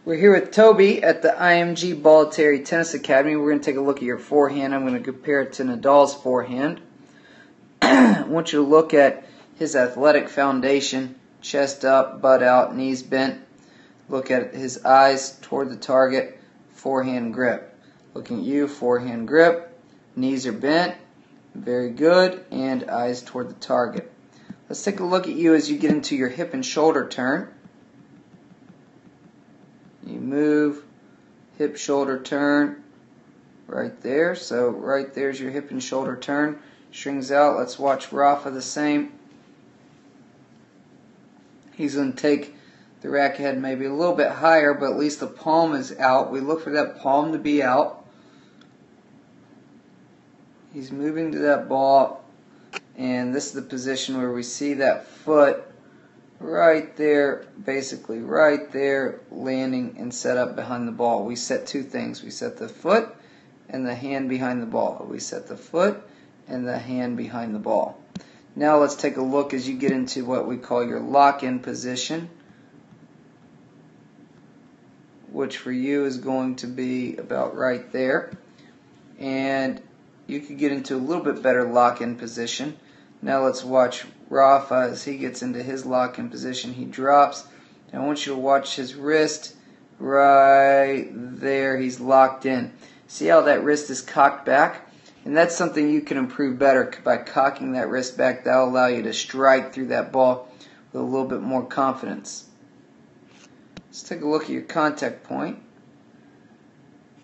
We're here with Toby at the IMG Bolletary Tennis Academy. We're going to take a look at your forehand. I'm going to compare it to Nadal's forehand. I want you to look at his athletic foundation, chest up, butt out, knees bent. Look at his eyes toward the target, forehand grip. Looking at you, forehand grip, knees are bent, very good, and eyes toward the target. Let's take a look at you as you get into your hip and shoulder turn. You move, hip, shoulder turn, right there. So right there's your hip and shoulder turn. Strings out. Let's watch Rafa the same. He's going to take the racket head maybe a little bit higher, but at least the palm is out. We look for that palm to be out. He's moving to that ball, and this is the position where we see that foot right there, basically right there, landing and set up behind the ball. We set two things. We set the foot and the hand behind the ball. We set the foot and the hand behind the ball. Now let's take a look as you get into what we call your lock-in position, which for you is going to be about right there. And you could get into a little bit better lock-in position. Now let's watch Rafa as he gets into his lock-in position. He drops. Now I want you to watch his wrist right there. He's locked in. See how that wrist is cocked back? And that's something you can improve better by cocking that wrist back. That will allow you to strike through that ball with a little bit more confidence. Let's take a look at your contact point.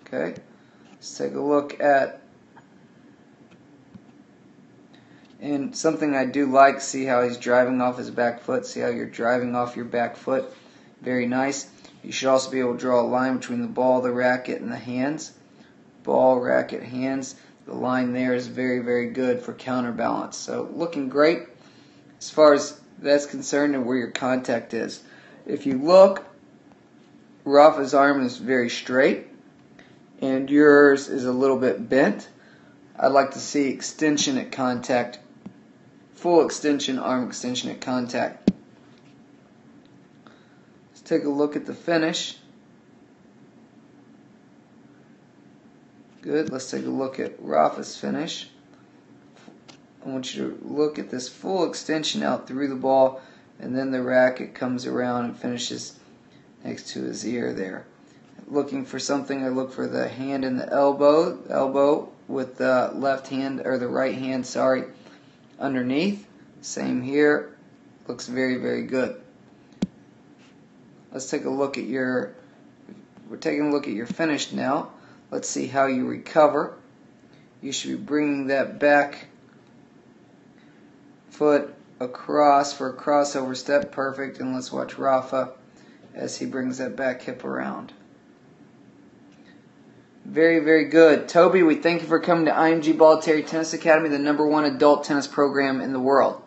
Okay. Let's take a look at, and something I do like, see how he's driving off his back foot. See how you're driving off your back foot. Very nice. You should also be able to draw a line between the ball, the racket, and the hands. Ball, racket, hands. The line there is very, very good for counterbalance. So looking great as far as that's concerned and where your contact is. If you look, Rafa's arm is very straight and yours is a little bit bent. I'd like to see extension at contact, full extension, arm extension at contact. Let's take a look at the finish. Good. Let's take a look at Rafa's finish. I want you to look at this full extension out through the ball, and then the racket comes around and finishes next to his ear there. Looking for something, I look for the hand and the elbow with the left hand, or the right hand, sorry, underneath. Same here. Looks very, very good. Let's take a look at we're taking a look at your finish now. Let's see how you recover. You should be bringing that back foot across for a crossover step. Perfect. And let's watch Rafa as he brings that back hip around. Very, very good. Toby, we thank you for coming to IMG Bolletary Tennis Academy, the #1 adult tennis program in the world.